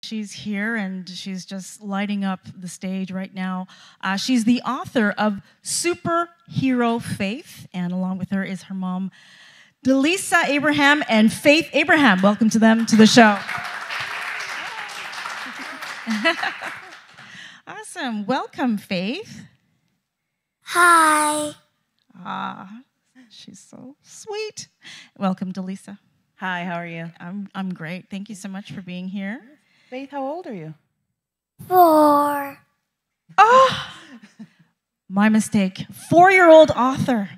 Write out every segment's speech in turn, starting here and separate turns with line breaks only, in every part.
She's here, and she's just lighting up the stage right now. She's the author of Superhero Faith, and along with her is her mom, Delisa Abraham and Faith Abraham. Welcome to them to the show. Awesome. Welcome, Faith.
Hi.
She's so sweet. Welcome, Delisa.
Hi, how are you?
I'm great. Thank you so much for being here.
Faith, how old are you?
4.
Oh, my mistake. 4-year-old author.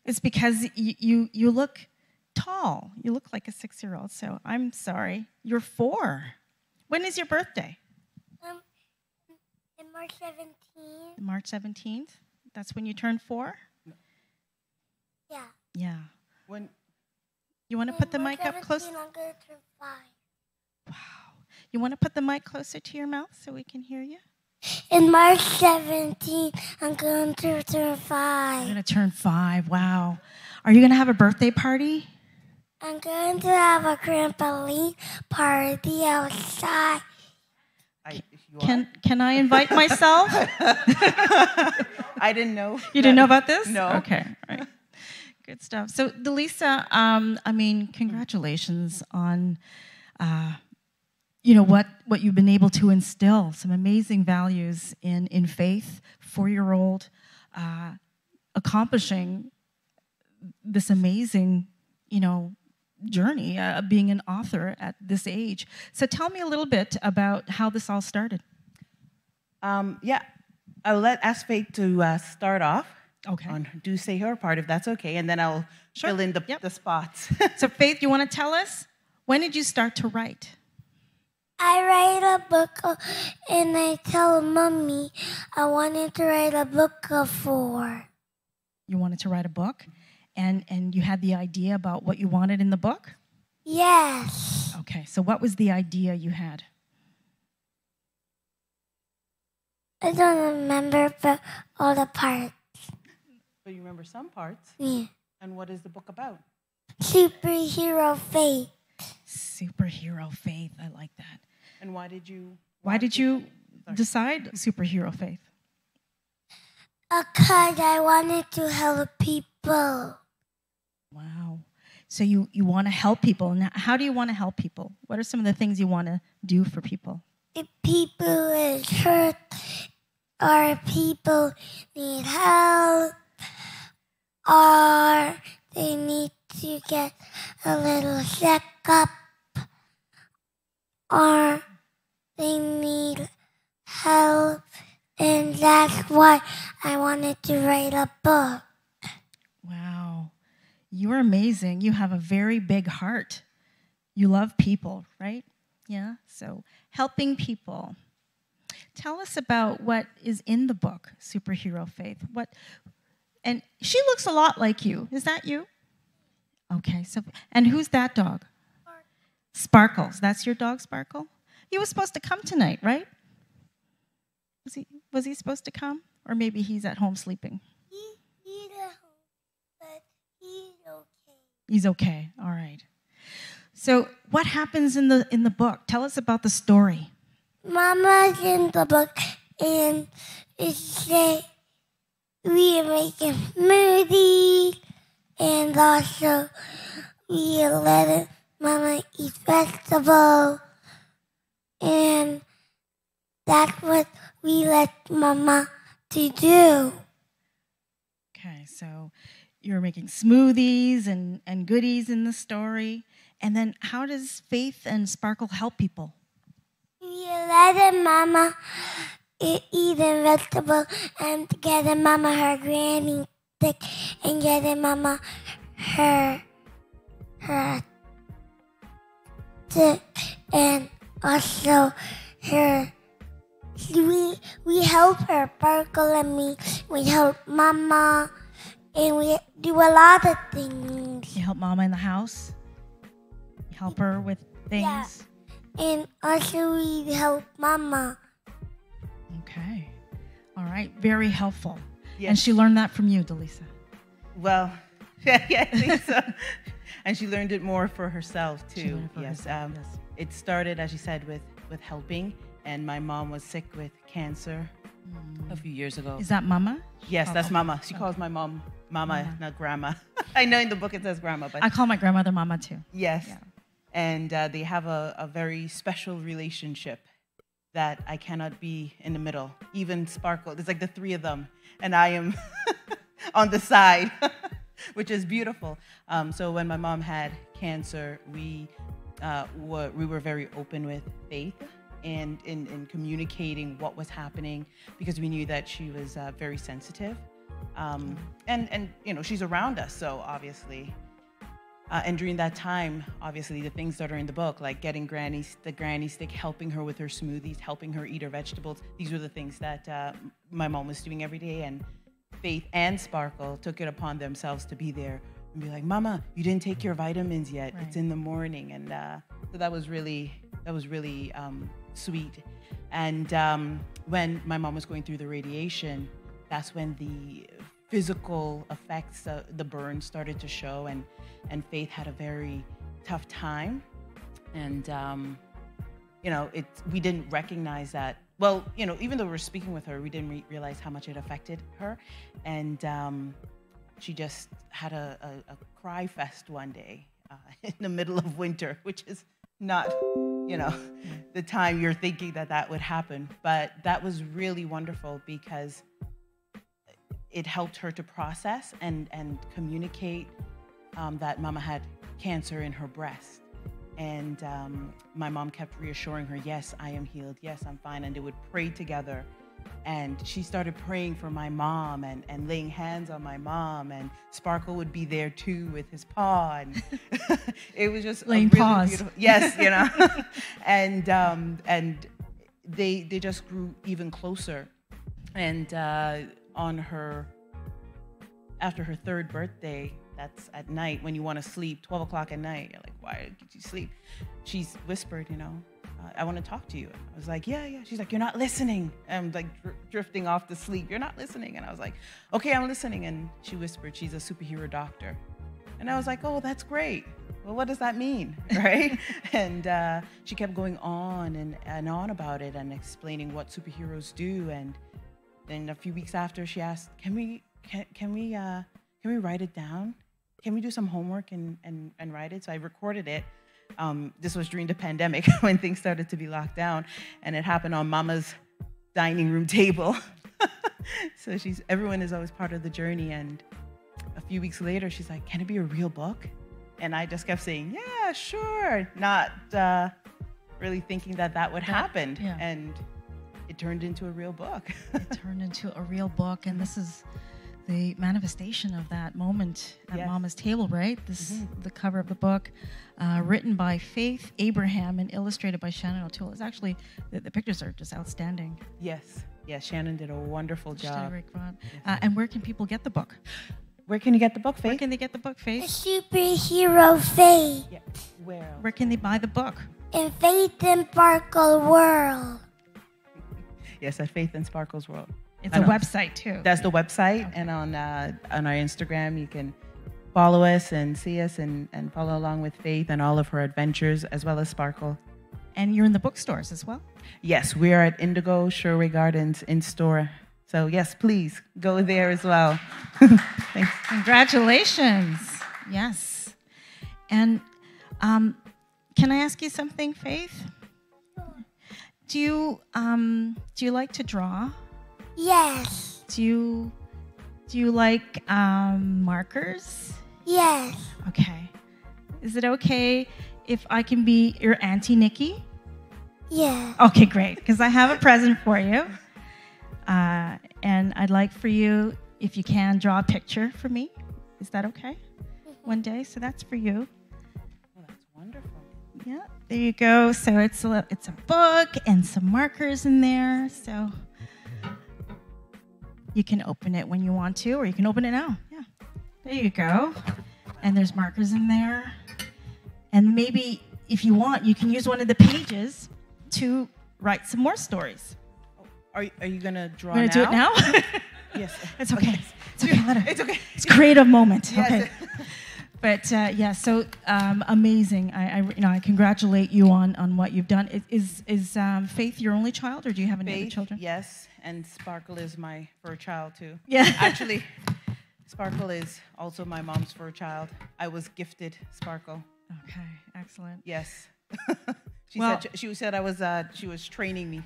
It's because you look tall. You look like a 6-year-old, so I'm sorry. You're 4. When is your birthday?
In March 17th.
March 17th? That's when you turn 4?
Yeah.
Yeah.
When?
You want to put the mic up close?
I'm going to turn 5.
Wow. You want to put the mic closer to your mouth so we can hear you?
In March 17th, I'm going to turn 5.
You're going to turn 5. Wow. Are you going to have a birthday party?
I'm going to have a trampoline party outside.
Can I invite myself?
I didn't know.
You didn't know about this?
No.
Okay. All right. Good stuff. So, Delisa, congratulations on, what you've been able to instill, some amazing values in Faith, 4-year-old, accomplishing this amazing, journey of being an author at this age. So tell me a little bit about how this all started.
I'll ask Faith to start off.
Okay.
Do say her part if that's okay, and then I'll fill in the spots.
So Faith, you want to tell us, when did you start to write?
I write a book and I tell Mommy I wanted to write a book of 4.
You wanted to write a book? And you had the idea about what you wanted in the book?
Yes.
Okay, so what was the idea you had?
I don't remember but all the parts.
But you remember some parts?
Yeah.
And what is the book about?
Superhero Faith.
Superhero Faith, I like that.
And why did you
decide Superhero Faith?
Because I wanted to help people.
Wow. So you want to help people. Now, how do you want to help people? What are some of the things you want to do for people?
If people is hurt or people need help or they need to get a little checkup or they need help, and that's why I wanted to write a book.
Wow. You're amazing. You have a very big heart. You love people, right? Yeah? So helping people. Tell us about what is in the book, Superhero Faith. And she looks a lot like you. Is that you? Okay. And who's that dog? Sparkles. That's your dog, Sparkle? He was supposed to come tonight, right? Was he supposed to come? Or maybe he's at home sleeping?
He's at home, but he's okay.
He's okay. All right. So what happens in the book? Tell us about the story.
Mama's in the book, and it says we are making smoothies, and also we are letting Mama eat vegetables, and that's what we let Mama to do.
Okay, so you're making smoothies and goodies in the story. And then how does Faith and Sparkle help people?
We are letting Mama eat vegetables and getting Mama her granny stick and getting Mama her stick and also her. We help her, Sparkle and me. We help Mama, and we do a lot of things.
You help Mama in the house? You help her with things?
Yeah. And also we help Mama.
Okay. All right. Very helpful.
Yes.
And she learned that from you, Delisa.
Well, yeah, I think so. And she learned it more for herself, too.
Yes.
It started, as you said, with with helping, and my mom was sick with cancer a few years ago.
Is that Mama?
Yes, that's Mama. She calls my mom Mama, not Grandma. I know in the book it says Grandma, but
I call my grandmother Mama too.
yes.
Yeah.
And they have a very special relationship that I cannot be in the middle. Even Sparkle, it's like the three of them, and I am on the side, which is beautiful. So when my mom had cancer, we were very open with Faith and in communicating what was happening, because we knew that she was very sensitive. And you know, she's around us, so obviously. And during that time, obviously, the things that are in the book, like getting the granny stick, helping her with her smoothies, helping her eat her vegetables, these were the things that my mom was doing every day. And Faith and Sparkle took it upon themselves to be there and be like, Mama, you didn't take your vitamins yet. Right. It's in the morning. And so that was really sweet. And when my mom was going through the radiation, that's when the physical effects, the burns started to show, and Faith had a very tough time. And, you know, we didn't recognize that. Well, you know, even though we were speaking with her, we didn't realize how much it affected her. And she just had a cry fest one day in the middle of winter, which is not, you know, the time you're thinking that would happen. But that was really wonderful, because it helped her to process and communicate that Mama had cancer in her breast. And my mom kept reassuring her, yes, I am healed. Yes, I'm fine. And they would pray together. And she started praying for my mom and laying hands on my mom. And Sparkle would be there too with his paw. And it was just
laying
really
paws.
Beautiful. Yes, you know. And they just grew even closer. And after her third birthday, that's at night when you want to sleep, 12 o'clock at night. You're like, why did you sleep? She's whispered, you know, I want to talk to you. I was like, yeah. She's like, you're not listening. I'm like drifting off to sleep. You're not listening. And I was like, okay, I'm listening. And she whispered, she's a superhero doctor. And I was like, oh, that's great. Well, what does that mean, right? And she kept going on and on about it and explaining what superheroes do. And then a few weeks after, she asked, can we write it down? Can we do some homework and write it? So I recorded it. This was during the pandemic when things started to be locked down, and it happened on Mama's dining room table. So everyone is always part of the journey. And a few weeks later, she's like, can it be a real book? And I just kept saying, yeah, sure. Not really thinking that would happen.
Yeah.
And it turned into a real book.
It turned into a real book, and this is the manifestation of that moment at
Yes.
Mama's table, right? This the cover of the book, written by Faith Abraham and illustrated by Shannon O'Toole. It's actually, the pictures are just outstanding.
Yes, Shannon did a wonderful
She did a
job.
great job. And where can people get the book?
Where can you get the book, Faith?
Where can they get the book, Faith?
Superhero Faith
Yeah. Where else?
Where can they buy the book?
in Faith and Sparkle World.
Yes, at Faith and Sparkle's World.
It's a website too.
That's the website, and on our Instagram, you can follow us and see us and follow along with Faith and all of her adventures, as well as Sparkle.
And you're in the bookstores as well?
Yes, we are at Indigo Sherway Gardens in store. So yes, please go there as well. Thanks.
Congratulations. Yes. And can I ask you something, Faith? Do you like to draw?
Yes.
Do you like markers?
Yes.
Okay. Is it okay if I can be your Auntie Nikki?
Yeah.
Okay, great, because I have a present for you. And I'd like for you, if you can, draw a picture for me. Is that okay? One day, so that's for you.
Oh, that's wonderful.
Yeah, there you go. So it's a book and some markers in there. So you can open it when you want to, or you can open it now. Yeah, there you go. And there's markers in there. And maybe if you want, you can use one of the pages to write some more stories.
Are you gonna draw
We're
now?
do it now?
Yes.
It's okay. It's okay. Let her.
It's okay.
It's a creative moment.
Yes.
Okay. But yeah, so amazing. I congratulate you on what you've done. Is Faith your only child, or do you have any other children?
Yes, and Sparkle is my fur child too.
Yeah.
Actually, Sparkle is also my mom's fur child. I was gifted Sparkle.
Okay, excellent.
Yes. She said she was training me.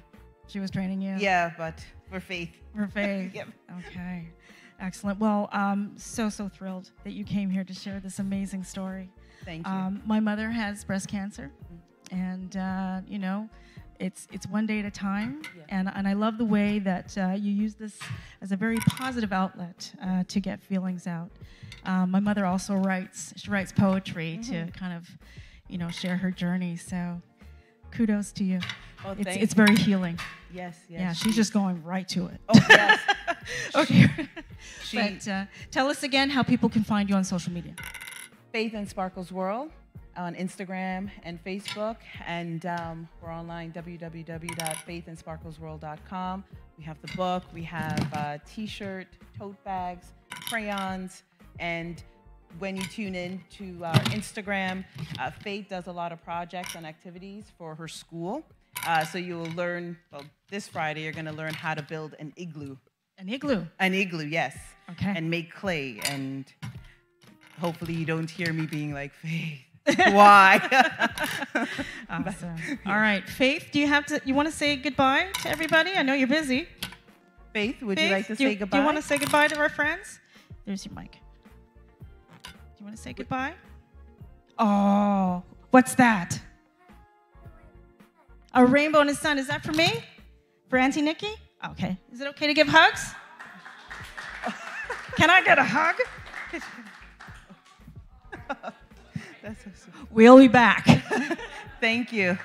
She was training you?
Yeah, but for Faith.
For Faith.
Yep.
Okay. Excellent. Well, so thrilled that you came here to share this amazing story.
Thank you.
My mother has breast cancer, and it's one day at a time. Yeah. And I love the way that you use this as a very positive outlet to get feelings out. My mother also writes. She writes poetry to kind of, share her journey. So, kudos to you.
Oh,
it's very healing.
Yes.
Yeah, she's just going right to it.
Oh, yes.
Okay. But tell us again how people can find you on social media.
Faith and Sparkle's World on Instagram and Facebook, and we're online, www.faithandsparklesworld.com. We have the book, we have T-shirt, tote bags, crayons, and when you tune in to our Instagram, Faith does a lot of projects and activities for her school. So you will learn, this Friday, you're going to learn how to build an igloo.
An igloo?
An igloo, yes.
Okay.
And make clay. And hopefully you don't hear me being like, Faith, why?
Awesome. All right. Faith, you want to say goodbye to everybody? I know you're busy.
Faith, would you like to say goodbye?
Do you want to say goodbye to our friends? There's your mic. Do you want to say goodbye? Oh, what's that? A rainbow in the sun. Is that for me? For Auntie Nikki? Okay. Is it okay to give hugs? Can I get a hug?
That's so sweet.
We'll be back.
Thank you.